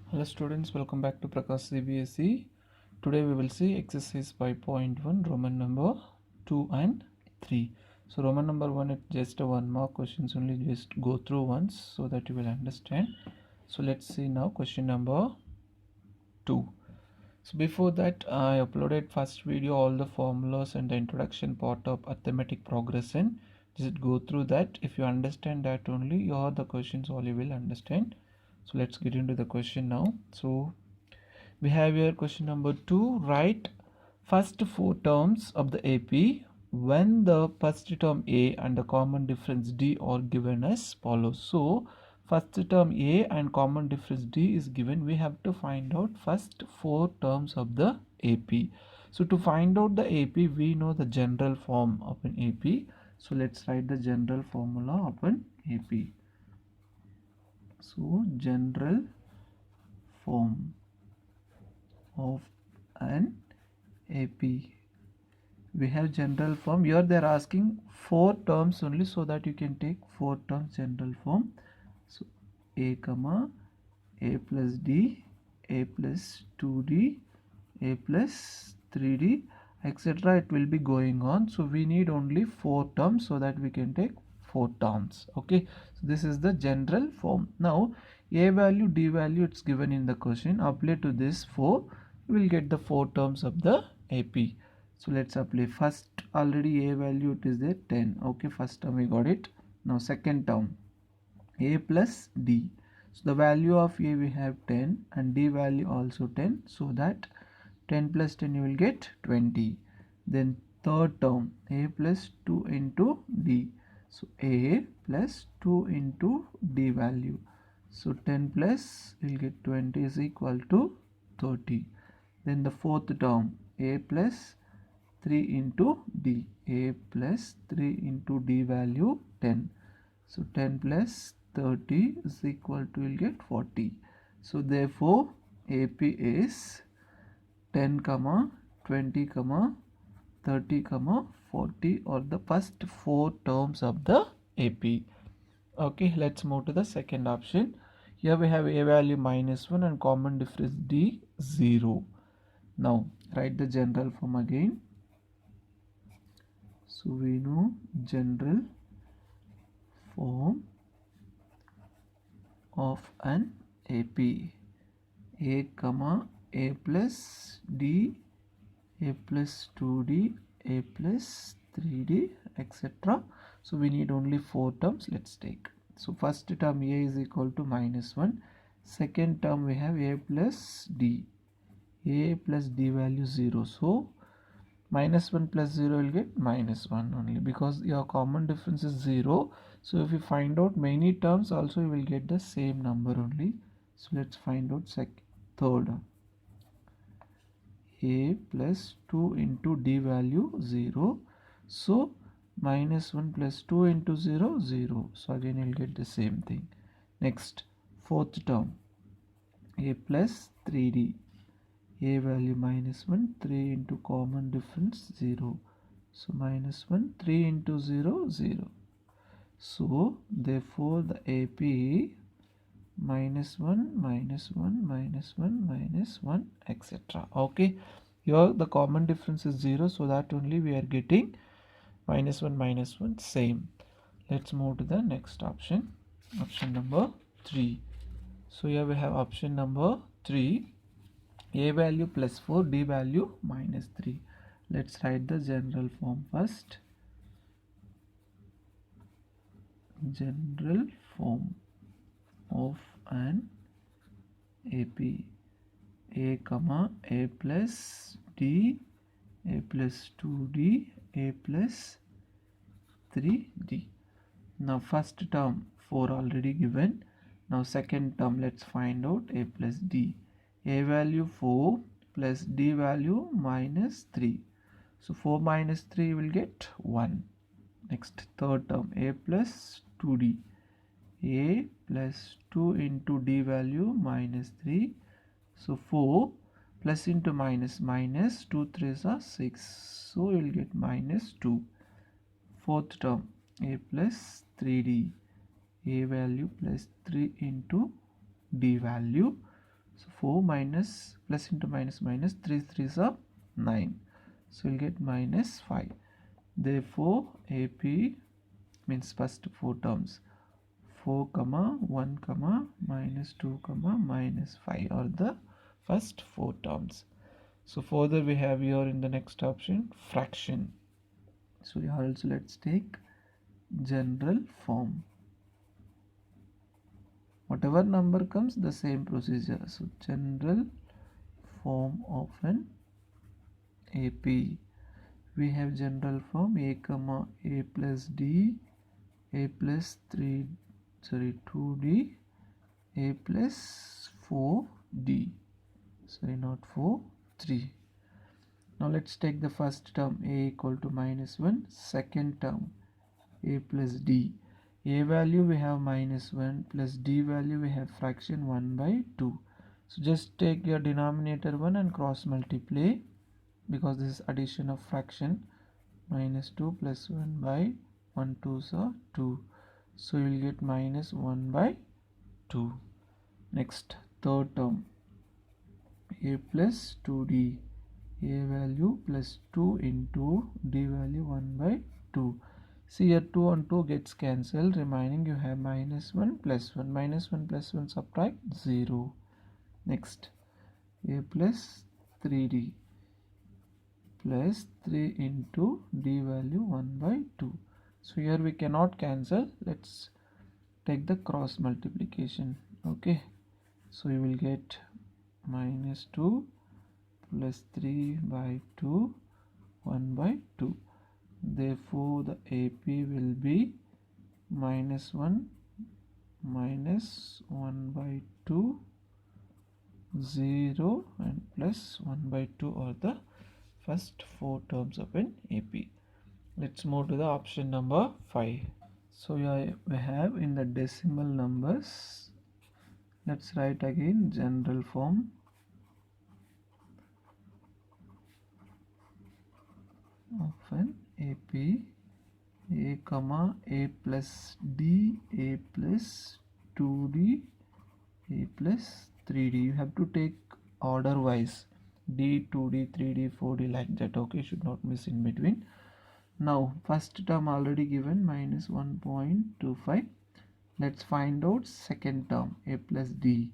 Hello students, welcome back to Prakash CBSE. Today we will see exercise 5.1 Roman number 2 and 3. So Roman number 1 it's just a one mark questions only, just go through once so that you will understand. So let's see now question number 2. So before that I uploaded first video all the formulas and the introduction part of arithmetic progression. Just go through that. If you understand that only, your the questions all you will understand. So let's get into the question now. So we have here question number 2. Write first four terms of the AP when the first term A and the common difference D are given as follows. So first term A and common difference D is given. We have to find out first four terms of the AP. So to find out the AP, we know the general form of an AP. So let's write the general formula of an AP. So general form of an AP. We have general form. Here they are asking four terms only, so that you can take four terms general form. So A comma A plus D, A plus 2D, A plus 3D, etc. It will be going on. So we need only four terms, so that we can take four terms. Okay, so this is the general form. Now A value, D value, it's given in the question. Apply to this 4, you will get the four terms of the AP. So let's apply. First, already A value it is there 10. Okay, first term we got it. Now second term A plus D. So the value of A we have 10 and D value also 10. So that 10 plus 10 you will get 20. Then third term A plus 2 into D. So A plus 2 into D value. So 10 plus you will get 20 is equal to 30. Then the fourth term A plus 3 into D. A plus 3 into D value 10. So 10 plus 30 is equal to, you'll get 40. So therefore AP is 10 comma 20 comma 30 comma 40, or the first four terms of the AP. Okay, let's move to the second option. Here we have A value -1 and common difference D 0. Now write the general form again. So we know general form of an AP. A comma A plus D, A plus 2D, A plus 3D, etc. So we need only four terms. Let's take. So first term A is equal to -1. Second term we have A plus D. A plus D value 0. So -1 plus 0 will get -1 only, because your common difference is 0. So if you find out many terms also, you will get the same number only. So let's find out third. A plus 2 into D value 0. So -1 plus 2 into 0, 0. So again you'll get the same thing. Next, fourth term A plus 3D. A value -1, 3 into common difference 0. So -1, 3 into 0, 0. So therefore the AP -1, -1, -1, -1, etc. Okay, here the common difference is 0, so that only we are getting -1, -1, same. Let's move to the next option, option number 3. So here we have option number 3. A value +4, D value -3. Let's write the general form first. General form of an AP. A comma A plus D, A plus 2D, A plus 3D. Now first term 4 already given. Now second term let's find out A plus D. A value 4 plus D value -3. So 4 minus 3 will get 1. Next, third term A plus 2D. A plus 2 into D value -3. So 4 plus into minus, 2 3s are 6. So you will get -2. Fourth term A plus 3D. A value plus 3 into D value. So 4 minus plus into minus minus, 3 3s are 9. So you'll get minus 5. Therefore AP means first 4 terms 4 comma 1 comma minus 2 comma minus 5 are the first 4 terms. So further we have here in the next option fraction. So here also let's take general form. Whatever number comes, the same procedure. So general form of an AP. We have general form a comma a plus d, a plus 2d, a plus 4d. Sorry, not 4, 3. Now let's take the first term a equal to minus 1. Second term a plus d. A value we have minus 1 plus d value we have fraction 1 by 2. So just take your denominator 1 and cross multiply, because this is addition of fraction. Minus 2 plus 1 by 1 2s are 2. So you will get minus 1 by 2. Next, third term a plus 2d. A value plus 2 into d value 1 by 2. See, here 2 and 2 gets cancelled, remaining you have minus 1 plus 1. Minus 1 plus 1 subtract 0. Next, a plus 3d plus 3 into d value 1 by 2. So here we cannot cancel. Let's take the cross multiplication. Okay, so you will get minus 2 plus 3 by 2 1 by 2. Therefore the AP will be minus 1 minus 1 by 2, 0 and plus 1 by 2 are the first 4 terms of an AP. Let's move to the option number 5. So yeah, we have in the decimal numbers. Let's write again general form of an AP. A comma a plus d, a plus 2d, a plus 3d. You have to take order wise, d, 2d, 3d, 4d, like that. Okay, should not miss in between. Now first term already given, minus 1.25. Let's find out second term a plus d.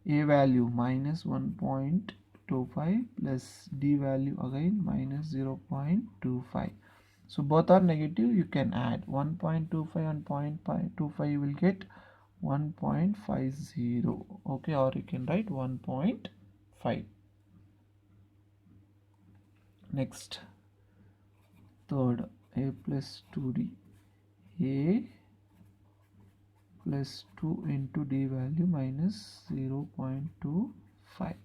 A value minus 1.25 plus d value again minus 0.25. So both are negative, you can add 1.25 and 0.25, you will get 1.50. Okay, or you can write 1.5. Next, third, a plus 2d. A plus 2 into d value minus 0.25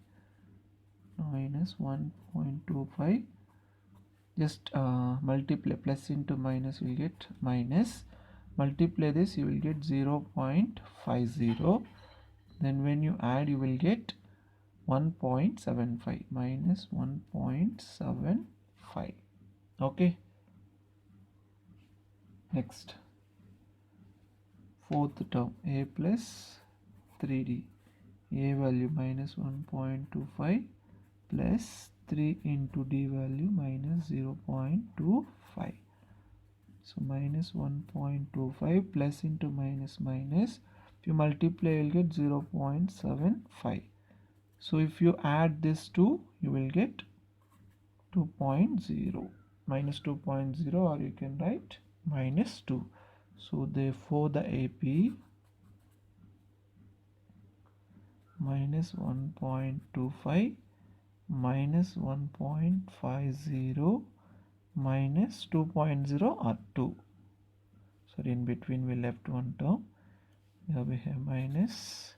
minus 1.25. Just multiply, plus into minus, you will get minus. Multiply this, you will get 0.50. Then when you add, you will get 1.75 minus 1.75. Okay. Next, fourth term a plus 3d. A value minus 1.25 plus 3 into d value minus 0.25. So minus 1.25 plus into minus minus, if you multiply you will get 0.75. so if you add this 2, you will get 2.0 minus 2.0, or you can write minus 2. So therefore the AP minus 1.25 minus 1.50 minus 2.0 or 2. Sorry, in between we left one term. Here we have minus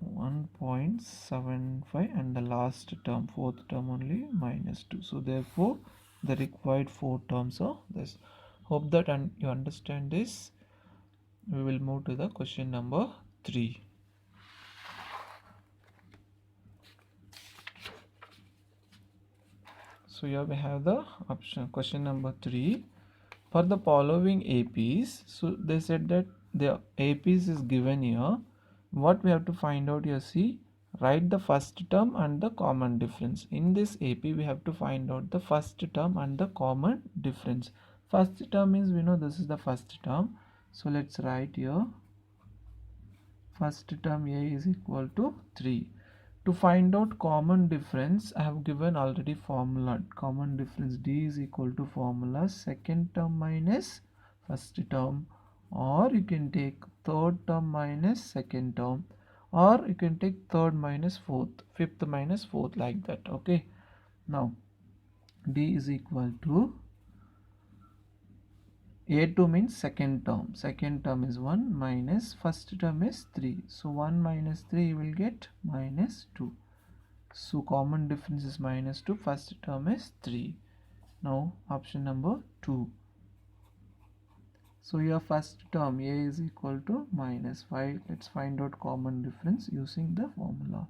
1.75 and the last term, fourth term only, minus 2. So therefore the required 4 terms are this. Hope that you understand this. We will move to the question number 3. So here we have the option, question number 3. For the following APs, so they said that the APs is given here. What we have to find out here, see, write the first term and the common difference. In this AP we have to find out the first term and the common difference. First term is, we know this is the first term, so let's write here first term a is equal to 3. To find out common difference, I have given already formula. Common difference d is equal to formula second term minus first term, or you can take third term minus second term, or you can take third minus fourth, fifth minus fourth, like that. Okay, now d is equal to a2 means second term is 1 minus first term is 3, so 1 minus 3 you will get minus 2. So common difference is minus 2, first term is 3. Now option number 2. So your first term a is equal to minus 5. Let's find out common difference using the formula.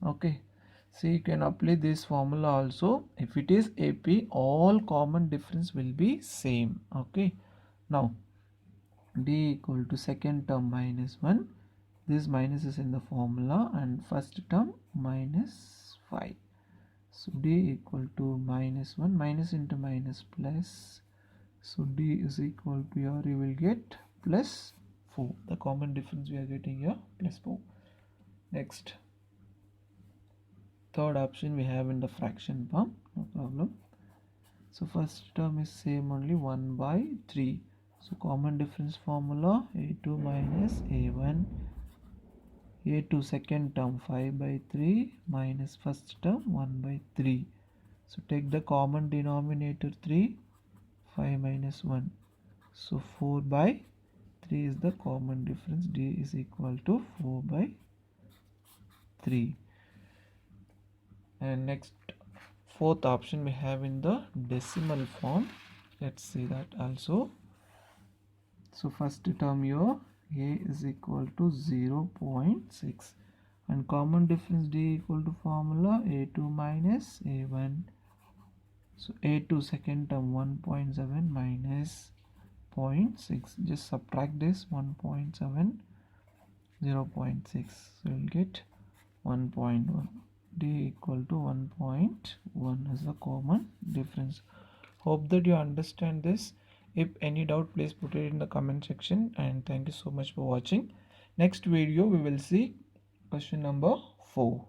Okay, so you can apply this formula also. If it is AP, all common difference will be same. Okay, now d equal to second term minus 1. This minus is in the formula, and first term minus 5. So d equal to minus 1, minus into minus plus. So d is equal to, here you will get plus 4. The common difference we are getting here plus 4. Next, third option we have in the fraction form, no problem. So first term is same only, 1 by 3. So common difference formula a2 minus a1, a2 second term 5 by 3 minus first term 1 by 3. So take the common denominator 3, 5 minus 1. So 4 by 3 is the common difference. D is equal to 4 by 3. And next, fourth option we have in the decimal form. Let's see that also. So first term here, a is equal to 0.6, and common difference d equal to formula a2 minus a1. So a2 second term 1.7 minus 0.6, just subtract this 1.7, 0.6, so you'll get 1.1. d equal to 1.1 is the common difference. Hope that you understand this. If any doubt, please put it in the comment section, and thank you so much for watching. Next video we will see question number 4.